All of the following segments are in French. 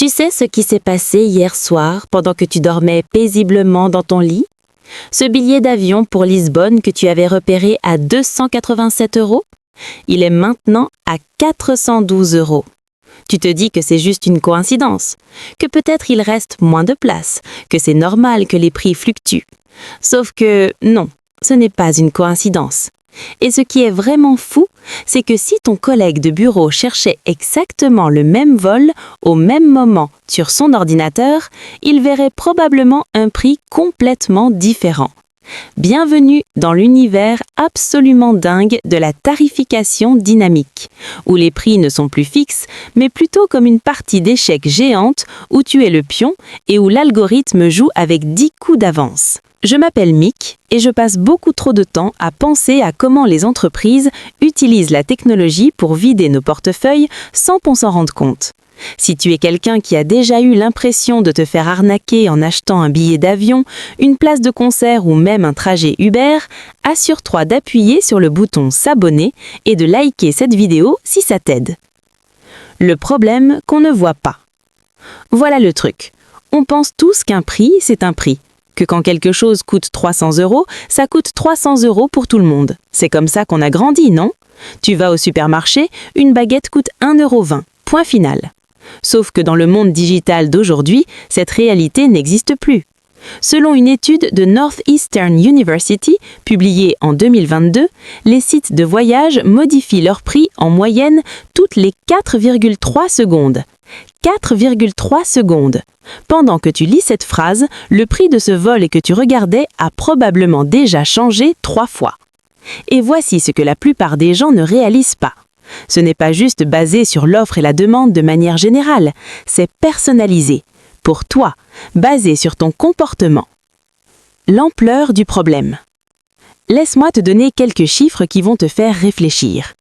Tu sais ce qui s'est passé hier soir pendant que tu dormais paisiblement dans ton lit? Ce billet d'avion pour Lisbonne que tu avais repéré à 287 €, il est maintenant à 412 €. Tu te dis que c'est juste une coïncidence, que peut-être il reste moins de place, que c'est normal que les prix fluctuent. Sauf que non, ce n'est pas une coïncidence. Et ce qui est vraiment fou, c'est que si ton collègue de bureau cherchait exactement le même vol au même moment sur son ordinateur, il verrait probablement un prix complètement différent. Bienvenue dans l'univers absolument dingue de la tarification dynamique, où les prix ne sont plus fixes, mais plutôt comme une partie d'échecs géante où tu es le pion et où l'algorithme joue avec 10 coups d'avance. Je m'appelle Mick et je passe beaucoup trop de temps à penser à comment les entreprises utilisent la technologie pour vider nos portefeuilles sans qu'on s'en rende compte. Si tu es quelqu'un qui a déjà eu l'impression de te faire arnaquer en achetant un billet d'avion, une place de concert ou même un trajet Uber, assure-toi d'appuyer sur le bouton s'abonner et de liker cette vidéo si ça t'aide. Le problème qu'on ne voit pas. Voilà le truc. On pense tous qu'un prix, c'est un prix. Que quand quelque chose coûte 300 €, ça coûte 300 € pour tout le monde. C'est comme ça qu'on a grandi, non? Tu vas au supermarché, une baguette coûte 1,20 €. Point final. Sauf que dans le monde digital d'aujourd'hui, cette réalité n'existe plus. Selon une étude de Northeastern University, publiée en 2022, les sites de voyage modifient leur prix en moyenne toutes les 4,3 secondes. 4,3 secondes. Pendant que tu lis cette phrase, le prix de ce vol que tu regardais a probablement déjà changé 3 fois. Et voici ce que la plupart des gens ne réalisent pas. Ce n'est pas juste basé sur l'offre et la demande de manière générale, c'est personnalisé, pour toi, basé sur ton comportement. L'ampleur du problème. Laisse-moi te donner quelques chiffres qui vont te faire réfléchir.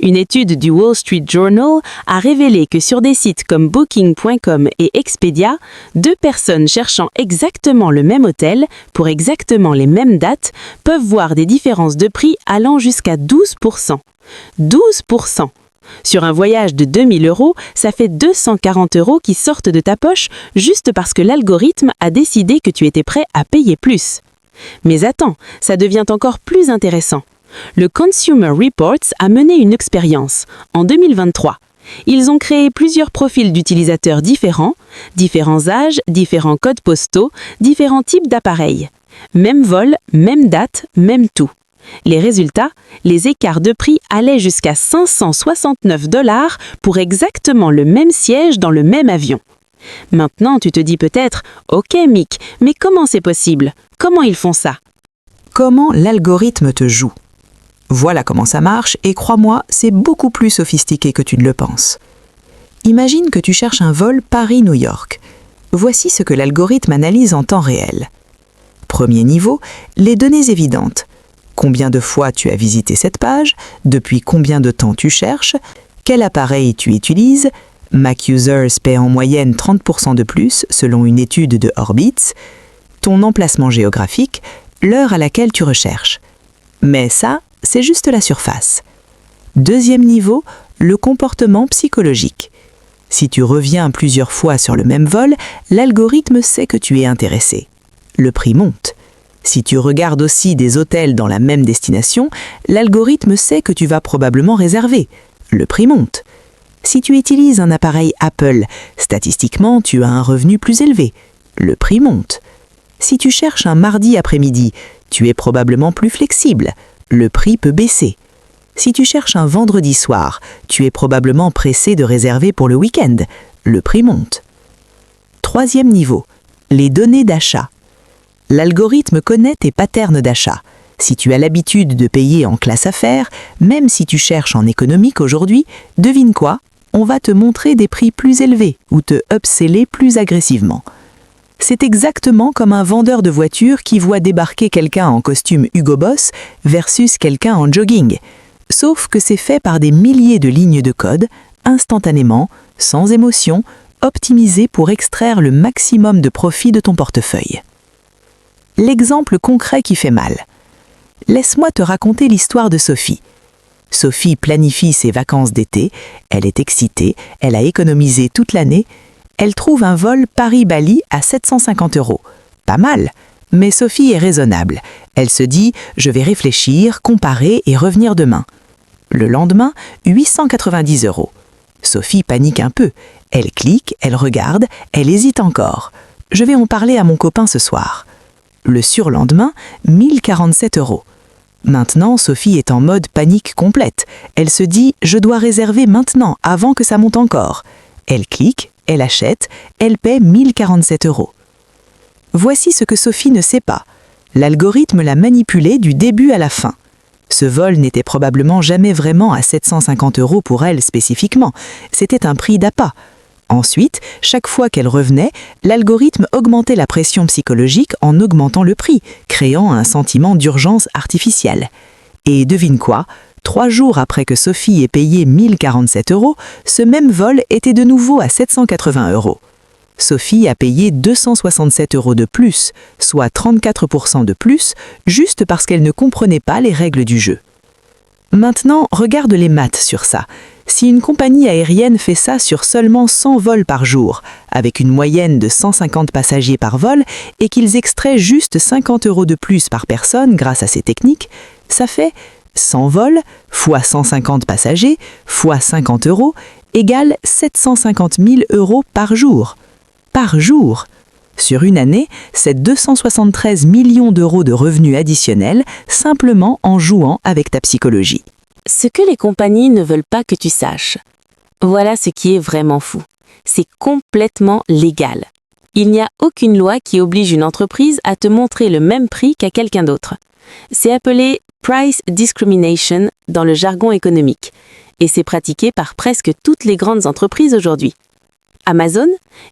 Une étude du Wall Street Journal a révélé que sur des sites comme Booking.com et Expedia, 2 personnes cherchant exactement le même hôtel, pour exactement les mêmes dates, peuvent voir des différences de prix allant jusqu'à 12%. 12%! Sur un voyage de 2000 €, ça fait 240 € qui sortent de ta poche juste parce que l'algorithme a décidé que tu étais prêt à payer plus. Mais attends, ça devient encore plus intéressant. Le Consumer Reports a mené une expérience en 2023. Ils ont créé plusieurs profils d'utilisateurs différents âges, différents codes postaux, différents types d'appareils. Même vol, même date, même tout. Les résultats, les écarts de prix allaient jusqu'à 569 $ pour exactement le même siège dans le même avion. Maintenant, tu te dis peut-être « Ok Mick, mais comment c'est possible? Comment ils font ça ?» Comment l'algorithme te joue? Voilà comment ça marche et crois-moi, c'est beaucoup plus sophistiqué que tu ne le penses. Imagine que tu cherches un vol Paris-New York. Voici ce que l'algorithme analyse en temps réel. Premier niveau, les données évidentes. Combien de fois tu as visité cette page? Depuis combien de temps tu cherches? Quel appareil tu utilises? Mac Users paient en moyenne 30% de plus selon une étude de Orbitz. Ton emplacement géographique, l'heure à laquelle tu recherches. Mais ça, c'est juste la surface. Deuxième niveau, le comportement psychologique. Si tu reviens plusieurs fois sur le même vol, l'algorithme sait que tu es intéressé. Le prix monte. Si tu regardes aussi des hôtels dans la même destination, l'algorithme sait que tu vas probablement réserver. Le prix monte. Si tu utilises un appareil Apple, statistiquement, tu as un revenu plus élevé. Le prix monte. Si tu cherches un mardi après-midi, tu es probablement plus flexible. Le prix peut baisser. Si tu cherches un vendredi soir, tu es probablement pressé de réserver pour le week-end. Le prix monte. Troisième niveau, les données d'achat. L'algorithme connaît tes patterns d'achat. Si tu as l'habitude de payer en classe affaires, même si tu cherches en économique aujourd'hui, devine quoi? On va te montrer des prix plus élevés ou te upseller plus agressivement. C'est exactement comme un vendeur de voitures qui voit débarquer quelqu'un en costume Hugo Boss versus quelqu'un en jogging. Sauf que c'est fait par des milliers de lignes de code, instantanément, sans émotion, optimisées pour extraire le maximum de profit de ton portefeuille. L'exemple concret qui fait mal. Laisse-moi te raconter l'histoire de Sophie. Sophie planifie ses vacances d'été, elle est excitée, elle a économisé toute l'année, Elle trouve un vol Paris-Bali à 750 €. Pas mal, mais Sophie est raisonnable. Elle se dit « je vais réfléchir, comparer et revenir demain ». Le lendemain, 890 €. Sophie panique un peu. Elle clique, elle regarde, elle hésite encore. « Je vais en parler à mon copain ce soir ». Le surlendemain, 1047 €. Maintenant, Sophie est en mode panique complète. Elle se dit « je dois réserver maintenant, avant que ça monte encore ». Elle clique, elle achète, elle paie 1047 €. Voici ce que Sophie ne sait pas. L'algorithme l'a manipulée du début à la fin. Ce vol n'était probablement jamais vraiment à 750 € pour elle spécifiquement. C'était un prix d'appât. Ensuite, chaque fois qu'elle revenait, l'algorithme augmentait la pression psychologique en augmentant le prix, créant un sentiment d'urgence artificielle. Et devine quoi ? 3 jours après que Sophie ait payé 1047 €, ce même vol était de nouveau à 780 €. Sophie a payé 267 € de plus, soit 34% de plus, juste parce qu'elle ne comprenait pas les règles du jeu. Maintenant, regarde les maths sur ça. Si une compagnie aérienne fait ça sur seulement 100 vols par jour, avec une moyenne de 150 passagers par vol, et qu'ils extraient juste 50 € de plus par personne grâce à ces techniques, ça fait 100 vols fois 150 passagers fois 50 € égale 750 000 € par jour. Par jour! Sur une année, c'est 273 millions d'euros de revenus additionnels simplement en jouant avec ta psychologie. Ce que les compagnies ne veulent pas que tu saches. Voilà ce qui est vraiment fou. C'est complètement légal. Il n'y a aucune loi qui oblige une entreprise à te montrer le même prix qu'à quelqu'un d'autre. C'est appelé price discrimination dans le jargon économique, et c'est pratiqué par presque toutes les grandes entreprises aujourd'hui. Amazon,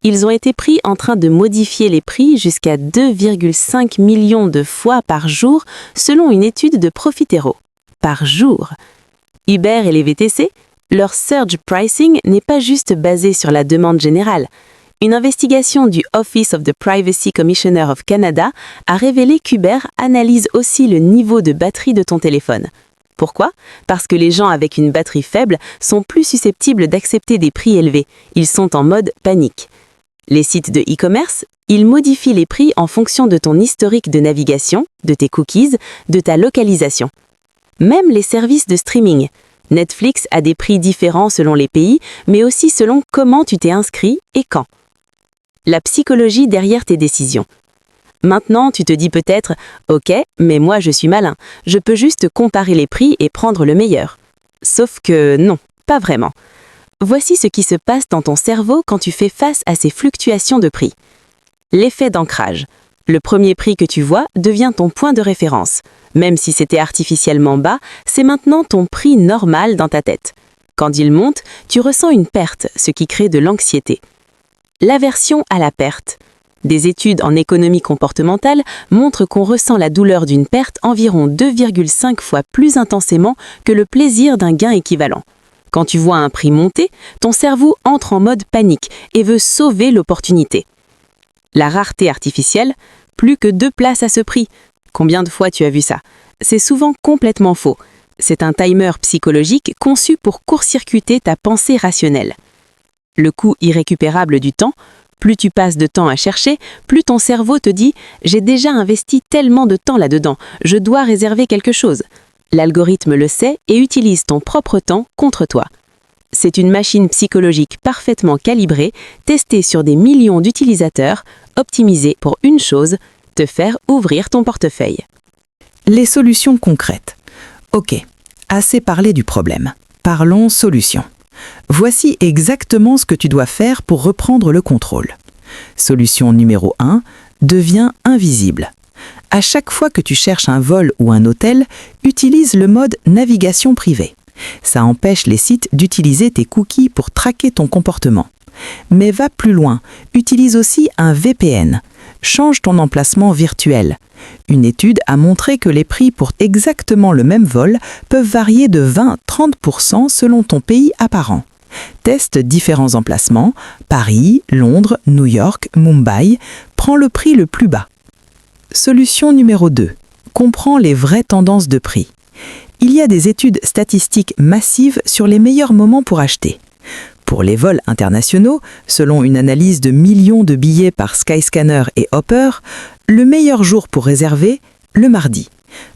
ils ont été pris en train de modifier les prix jusqu'à 2,5 millions de fois par jour selon une étude de Profitero. Par jour. Uber et les VTC, leur surge pricing n'est pas juste basé sur la demande générale. Une investigation du Office of the Privacy Commissioner of Canada a révélé qu'Uber analyse aussi le niveau de batterie de ton téléphone. Pourquoi ? Parce que les gens avec une batterie faible sont plus susceptibles d'accepter des prix élevés. Ils sont en mode panique. Les sites de e-commerce, ils modifient les prix en fonction de ton historique de navigation, de tes cookies, de ta localisation. Même les services de streaming. Netflix a des prix différents selon les pays, mais aussi selon comment tu t'es inscrit et quand. La psychologie derrière tes décisions. Maintenant, tu te dis peut-être « Ok, mais moi je suis malin, je peux juste comparer les prix et prendre le meilleur. » Sauf que non, pas vraiment. Voici ce qui se passe dans ton cerveau quand tu fais face à ces fluctuations de prix. L'effet d'ancrage. Le premier prix que tu vois devient ton point de référence. Même si c'était artificiellement bas, c'est maintenant ton prix normal dans ta tête. Quand il monte, tu ressens une perte, ce qui crée de l'anxiété. L'aversion à la perte. Des études en économie comportementale montrent qu'on ressent la douleur d'une perte environ 2,5 fois plus intensément que le plaisir d'un gain équivalent. Quand tu vois un prix monter, ton cerveau entre en mode panique et veut sauver l'opportunité. La rareté artificielle, plus que 2 places à ce prix. Combien de fois tu as vu ça ? C'est souvent complètement faux. C'est un timer psychologique conçu pour court-circuiter ta pensée rationnelle. Le coût irrécupérable du temps. Plus tu passes de temps à chercher, plus ton cerveau te dit « J'ai déjà investi tellement de temps là-dedans, je dois réserver quelque chose ». L'algorithme le sait et utilise ton propre temps contre toi. C'est une machine psychologique parfaitement calibrée, testée sur des millions d'utilisateurs, optimisée pour une chose, te faire ouvrir ton portefeuille. Les solutions concrètes. Ok, assez parlé du problème. Parlons solutions. Voici exactement ce que tu dois faire pour reprendre le contrôle. Solution numéro 1, deviens invisible. À chaque fois que tu cherches un vol ou un hôtel, utilise le mode navigation privée. Ça empêche les sites d'utiliser tes cookies pour traquer ton comportement. Mais va plus loin, utilise aussi un VPN. Change ton emplacement virtuel. Une étude a montré que les prix pour exactement le même vol peuvent varier de 20-30% selon ton pays apparent. Teste différents emplacements, Paris, Londres, New York, Mumbai, prends le prix le plus bas. Solution numéro 2. Comprends les vraies tendances de prix. Il y a des études statistiques massives sur les meilleurs moments pour acheter. Pour les vols internationaux, selon une analyse de millions de billets par Skyscanner et Hopper, le meilleur jour pour réserver, le mardi.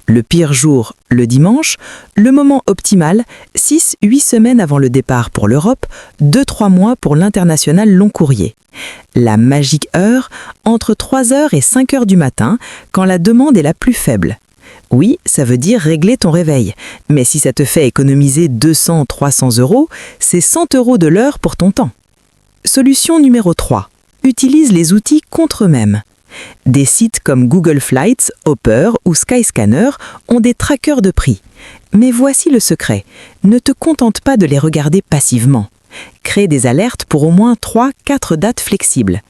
Le pire jour, le dimanche. Le moment optimal, 6-8 semaines avant le départ pour l'Europe, 2-3 mois pour l'international long courrier. La magique heure, entre 3h et 5h du matin, quand la demande est la plus faible. Oui, ça veut dire régler ton réveil. Mais si ça te fait économiser 200-300 euros, c'est 100 euros de l'heure pour ton temps. Solution numéro 3. Utilise les outils contre eux-mêmes. Des sites comme Google Flights, Hopper ou Skyscanner ont des trackers de prix. Mais voici le secret. Ne te contente pas de les regarder passivement. Crée des alertes pour au moins 3-4 dates flexibles.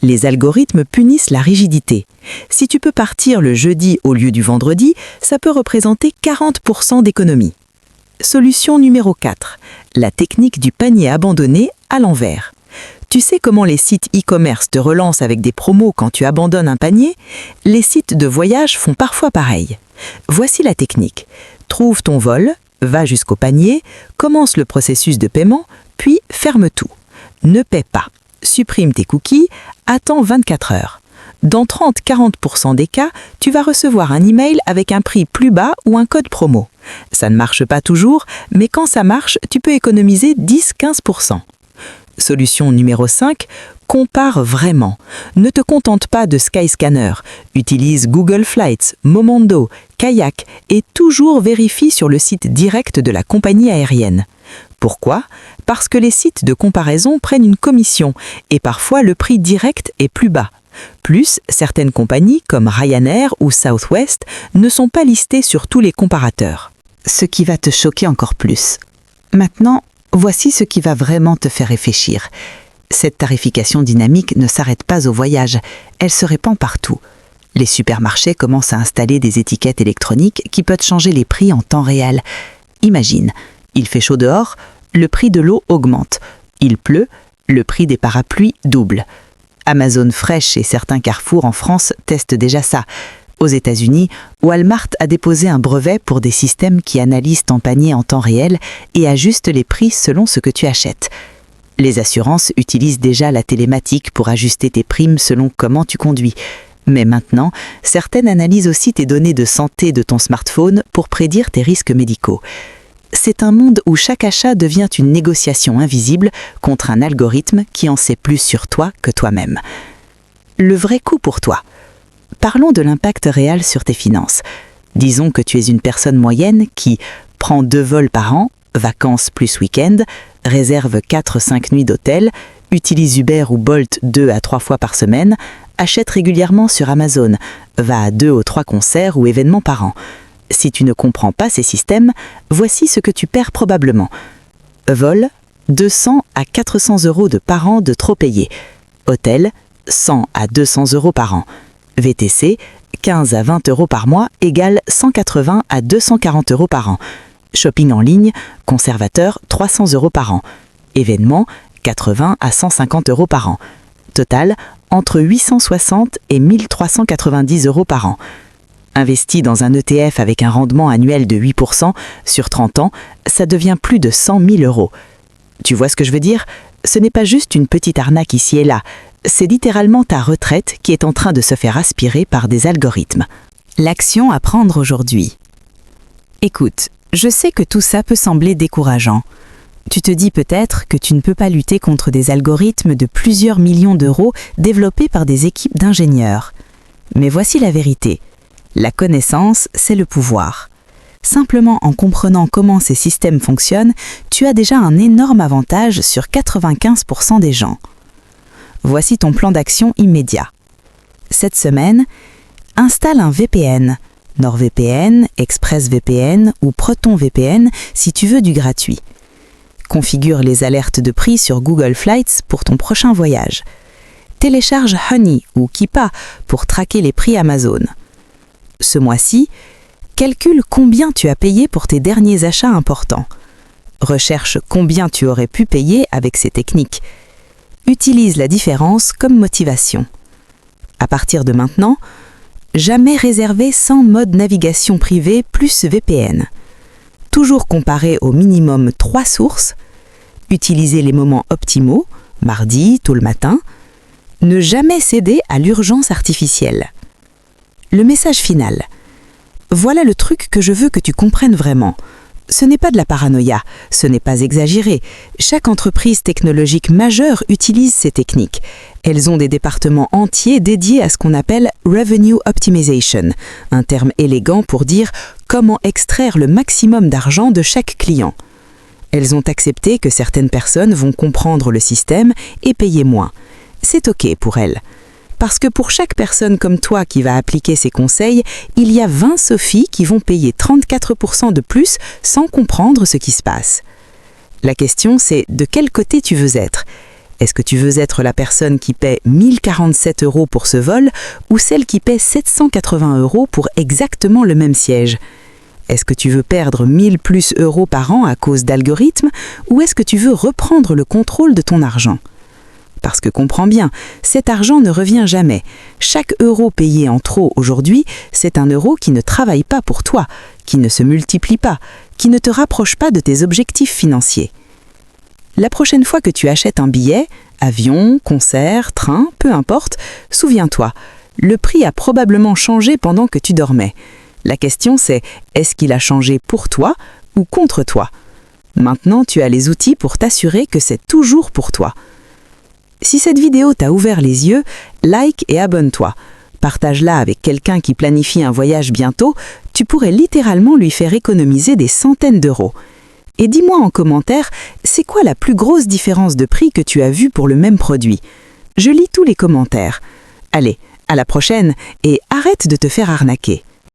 Les algorithmes punissent la rigidité. Si tu peux partir le jeudi au lieu du vendredi, ça peut représenter 40% d'économie. Solution numéro 4. La technique du panier abandonné à l'envers. Tu sais comment les sites e-commerce te relancent avec des promos quand tu abandonnes un panier? Les sites de voyage font parfois pareil. Voici la technique. Trouve ton vol, va jusqu'au panier, commence le processus de paiement, puis ferme tout. Ne paie pas. Supprime tes cookies, attends 24 heures. Dans 30-40% des cas, tu vas recevoir un email avec un prix plus bas ou un code promo. Ça ne marche pas toujours, mais quand ça marche, tu peux économiser 10-15%. Solution numéro 5, compare vraiment. Ne te contente pas de Skyscanner. Utilise Google Flights, Momondo, Kayak et toujours vérifie sur le site direct de la compagnie aérienne. Pourquoi? Parce que les sites de comparaison prennent une commission et parfois le prix direct est plus bas. Plus, certaines compagnies comme Ryanair ou Southwest ne sont pas listées sur tous les comparateurs. Ce qui va te choquer encore plus. Maintenant, voici ce qui va vraiment te faire réfléchir. Cette tarification dynamique ne s'arrête pas au voyage, elle se répand partout. Les supermarchés commencent à installer des étiquettes électroniques qui peuvent changer les prix en temps réel. Imagine, il fait chaud dehors, le prix de l'eau augmente. Il pleut, le prix des parapluies double. Amazon Fresh et certains Carrefour en France testent déjà ça. Aux États-Unis, Walmart a déposé un brevet pour des systèmes qui analysent ton panier en temps réel et ajustent les prix selon ce que tu achètes. Les assurances utilisent déjà la télématique pour ajuster tes primes selon comment tu conduis. Mais maintenant, certaines analysent aussi tes données de santé de ton smartphone pour prédire tes risques médicaux. C'est un monde où chaque achat devient une négociation invisible contre un algorithme qui en sait plus sur toi que toi-même. Le vrai coût pour toi. Parlons de l'impact réel sur tes finances. Disons que tu es une personne moyenne qui prend 2 vols par an, vacances plus week-end, réserve 4-5 nuits d'hôtel, utilise Uber ou Bolt 2 à 3 fois par semaine, achète régulièrement sur Amazon, va à 2 ou 3 concerts ou événements par an. Si tu ne comprends pas ces systèmes, voici ce que tu perds probablement. Vol, 200 à 400 euros de par an de trop payé. Hôtel, 100 à 200 euros par an. VTC, 15 à 20 euros par mois égale 180 à 240 euros par an. Shopping en ligne, conservateur, 300 euros par an. Événements, 80 à 150 euros par an. Total, entre 860 et 1390 euros par an. Investi dans un ETF avec un rendement annuel de 8%, sur 30 ans, ça devient plus de 100 000 euros. Tu vois ce que je veux dire? Ce n'est pas juste une petite arnaque ici et là. C'est littéralement ta retraite qui est en train de se faire aspirer par des algorithmes. L'action à prendre aujourd'hui. Écoute, je sais que tout ça peut sembler décourageant. Tu te dis peut-être que tu ne peux pas lutter contre des algorithmes de plusieurs millions d'euros développés par des équipes d'ingénieurs. Mais voici la vérité. La connaissance, c'est le pouvoir. Simplement en comprenant comment ces systèmes fonctionnent, tu as déjà un énorme avantage sur 95% des gens. Voici ton plan d'action immédiat. Cette semaine, installe un VPN, NordVPN, ExpressVPN ou ProtonVPN si tu veux du gratuit. Configure les alertes de prix sur Google Flights pour ton prochain voyage. Télécharge Honey ou Keepa pour traquer les prix Amazon. Ce mois-ci, calcule combien tu as payé pour tes derniers achats importants. Recherche combien tu aurais pu payer avec ces techniques. Utilise la différence comme motivation. À partir de maintenant, jamais réserver sans mode navigation privée plus VPN. Toujours comparer au minimum 3 sources. Utiliser les moments optimaux, mardi, tôt le matin. Ne jamais céder à l'urgence artificielle. Le message final. Voilà le truc que je veux que tu comprennes vraiment. Ce n'est pas de la paranoïa, ce n'est pas exagéré. Chaque entreprise technologique majeure utilise ces techniques. Elles ont des départements entiers dédiés à ce qu'on appelle « revenue optimization », un terme élégant pour dire comment extraire le maximum d'argent de chaque client. Elles ont accepté que certaines personnes vont comprendre le système et payer moins. C'est OK pour elles. Parce que pour chaque personne comme toi qui va appliquer ces conseils, il y a 20 Sophie qui vont payer 34% de plus sans comprendre ce qui se passe. La question c'est de quel côté tu veux être ? Est-ce que tu veux être la personne qui paie 1047 € pour ce vol ou celle qui paie 780 € pour exactement le même siège ? Est-ce que tu veux perdre 1000 plus euros par an à cause d'algorithmes ou est-ce que tu veux reprendre le contrôle de ton argent ? Parce que comprends bien, cet argent ne revient jamais. Chaque euro payé en trop aujourd'hui, c'est un euro qui ne travaille pas pour toi, qui ne se multiplie pas, qui ne te rapproche pas de tes objectifs financiers. La prochaine fois que tu achètes un billet, avion, concert, train, peu importe, souviens-toi, le prix a probablement changé pendant que tu dormais. La question c'est, est-ce qu'il a changé pour toi ou contre toi ? Maintenant, tu as les outils pour t'assurer que c'est toujours pour toi. Si cette vidéo t'a ouvert les yeux, like et abonne-toi. Partage-la avec quelqu'un qui planifie un voyage bientôt, tu pourrais littéralement lui faire économiser des centaines d'euros. Et dis-moi en commentaire, c'est quoi la plus grosse différence de prix que tu as vue pour le même produit ? Je lis tous les commentaires. Allez, à la prochaine et arrête de te faire arnaquer.